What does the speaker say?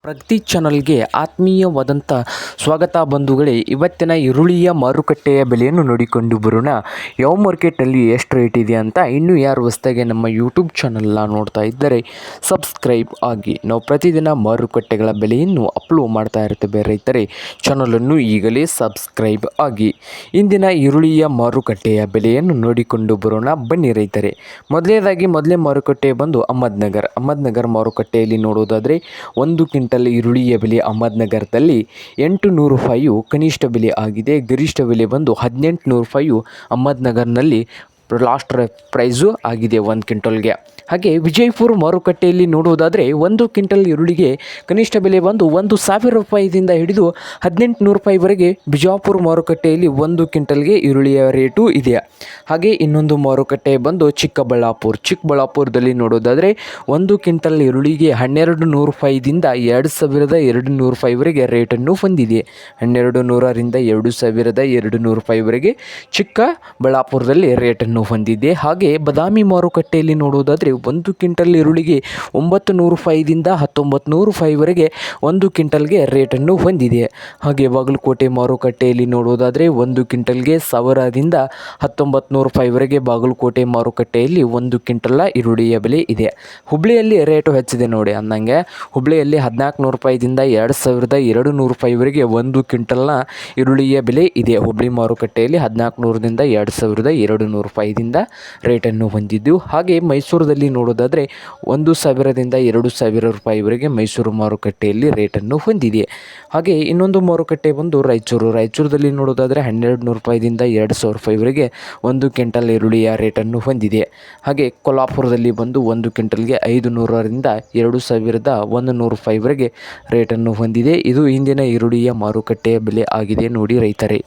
ಪ್ರಗತಿ ಚಾನಲ್ಗೆ ಆತ್ಮೀಯವಾದಂಥ ಸ್ವಾಗತ ಬಂಧುಗಳೇ. ಇವತ್ತಿನ ಈರುಳ್ಳಿಯ ಮಾರುಕಟ್ಟೆಯ ಬೆಲೆಯನ್ನು ನೋಡಿಕೊಂಡು ಬರೋಣ. ಯಾವ ಮಾರ್ಕೆಟಲ್ಲಿ ಎಷ್ಟು ರೇಟ್ ಇದೆ ಅಂತ. ಇನ್ನೂ ಯಾರು ಹೊಸದಾಗಿ ನಮ್ಮ ಯೂಟ್ಯೂಬ್ ಚಾನಲ್ನ ನೋಡ್ತಾ ಇದ್ದರೆ ಸಬ್ಸ್ಕ್ರೈಬ್ ಆಗಿ. ನಾವು ಪ್ರತಿದಿನ ಮಾರುಕಟ್ಟೆಗಳ ಬೆಲೆಯನ್ನು ಅಪ್ಲೋಡ್ ಮಾಡ್ತಾ ಇರ್ತೇವೆ ರೈತರೇ. ಚಾನಲನ್ನು ಈಗಲೇ ಸಬ್ಸ್ಕ್ರೈಬ್ ಆಗಿ. ಇಂದಿನ ಈರುಳ್ಳಿಯ ಮಾರುಕಟ್ಟೆಯ ಬೆಲೆಯನ್ನು ನೋಡಿಕೊಂಡು ಬರೋಣ ಬನ್ನಿ ರೈತರೇ. ಮೊದಲೇ ಮಾರುಕಟ್ಟೆ ಬಂದು ಅಹಮದ್ನಗರ್ ಮಾರುಕಟ್ಟೆಯಲ್ಲಿ ನೋಡೋದಾದರೆ 1 ಕ್ವಿಂಟಲ್ ಈರುಳ್ಳಿಯ ಬೆಲೆ ಅಹಮದ್ನಗರದಲ್ಲಿ 800 ರೂಪಾಯಿ ಕನಿಷ್ಠ ಬೆಲೆ ಆಗಿದೆ. ಗರಿಷ್ಠ ಬೆಲೆ ಬಂದು 1800 ರೂಪಾಯಿ ಅಹಮದ್ನಗರ್ನಲ್ಲಿ ಲಾಸ್ಟ್ ಪ್ರೈಸು ಆಗಿದೆ 1 ಕ್ವಿಂಟಲ್ಗೆ. ಹಾಗೆ ವಿಜಯಪುರ ಮಾರುಕಟ್ಟೆಯಲ್ಲಿ ನೋಡುವುದಾದರೆ 1 ಕ್ವಿಂಟಲ್ ಈರುಳ್ಳಿಗೆ ಕನಿಷ್ಠ ಬೆಲೆ ಬಂದು 1000 ರೂಪಾಯಿದಿಂದ ಹಿಡಿದು 1800 ರೂಪಾಯಿವರೆಗೆ ಬಿಜಾಪುರ ಮಾರುಕಟ್ಟೆಯಲ್ಲಿ 1 ಕ್ವಿಂಟಲ್ಗೆ ಈರುಳ್ಳಿಯ ರೇಟು ಇದೆ. ಹಾಗೆ ಇನ್ನೊಂದು ಮಾರುಕಟ್ಟೆ ಬಂದು ಚಿಕ್ಕಬಳ್ಳಾಪುರದಲ್ಲಿ ನೋಡೋದಾದರೆ 1 ಕ್ವಿಂಟಲ್ ಈರುಳ್ಳಿಗೆ 1200 ರೂಪಾಯಿದಿಂದ 2200 ರೂಪಾಯಿವರೆಗೆ ರೇಟನ್ನು ಹೊಂದಿದೆ. 1200ರಿಂದ 2200 ರೂಪಾಯಿವರೆಗೆ ಚಿಕ್ಕಬಳ್ಳಾಪುರದಲ್ಲಿ ರೇಟನ್ನು ಹೊಂದಿದೆ. ಹಾಗೆ ಬದಾಮಿ ಮಾರುಕಟ್ಟೆಯಲ್ಲಿ ನೋಡುವುದಾದರೆ 1 ಕ್ವಿಂಟಲ್ ಈರುಳ್ಳಿಗೆ 900 ರೂಪಾಯಿದಿಂದ 1900 ರೂಪಾಯಿವರೆಗೆ 1 ಕ್ವಿಂಟಲ್ಗೆ ರೇಟನ್ನು ಹೊಂದಿದೆ. ಹಾಗೆ ಬಾಗಲಕೋಟೆ ಮಾರುಕಟ್ಟೆಯಲ್ಲಿ ನೋಡುವುದಾದರೆ 1 ಕ್ವಿಂಟಲ್ಗೆ 1000ದಿಂದ 1900 ರೂಪಾಯಿವರೆಗೆ ಬಾಗಲಕೋಟೆ ಮಾರುಕಟ್ಟೆಯಲ್ಲಿ 1 ಕ್ವಿಂಟಲ್ ಈರುಳ್ಳಿಯ ಬೆಲೆ ಇದೆ. ಹುಬ್ಳಿಯಲ್ಲಿ ರೇಟು ಹೆಚ್ಚಿದೆ ನೋಡಿ ಅಂದಂಗೆ. ಹುಬ್ಳಿಯಲ್ಲಿ 1400 ರೂಪಾಯಿದಿಂದ 2200 ರೂಪಾಯಿವರೆಗೆ 1 ಕ್ವಿಂಟಲ್ನ ಈರುಳ್ಳಿಯ ಬೆಲೆ ಇದೆ. ಹುಬ್ಳಿ ಮಾರುಕಟ್ಟೆಯಲ್ಲಿ 1400ದಿಂದ 2200 ರೂಪಾಯಿದಿಂದ ರೇಟನ್ನು ಹೊಂದಿದ್ದು. ಹಾಗೆ ಮೈಸೂರಲ್ಲಿ ನೋಡೋದಾದರೆ 1000ದಿಂದ 2000 ರೂಪಾಯಿವರೆಗೆ ಮೈಸೂರು ಮಾರುಕಟ್ಟೆಯಲ್ಲಿ ರೇಟನ್ನು ಹೊಂದಿದೆ. ಹಾಗೆ ಇನ್ನೊಂದು ಮಾರುಕಟ್ಟೆ ಬಂದು ರಾಯಚೂರಲ್ಲಿ ನೋಡೋದಾದರೆ 1200 ರೂಪಾಯಿದಿಂದ 2000 ರೂಪಾಯಿವರೆಗೆ 1 ಕ್ವಿಂಟಲ್ ಈರುಳ್ಳಿಯ ರೇಟನ್ನು ಹೊಂದಿದೆ. ಹಾಗೆ ಕೊಲ್ಹಾಪುರದಲ್ಲಿ ಬಂದು 1 ಕ್ವಿಂಟಲ್ಗೆ 500ರಿಂದ 2100 ರೂಪಾಯಿವರೆಗೆ ರೇಟನ್ನು ಹೊಂದಿದೆ. ಇದು ಇಂದಿನ ಈರುಳ್ಳಿಯ ಮಾರುಕಟ್ಟೆಯ ಬೆಲೆ ಆಗಿದೆ ನೋಡಿ ರೈತರೇ.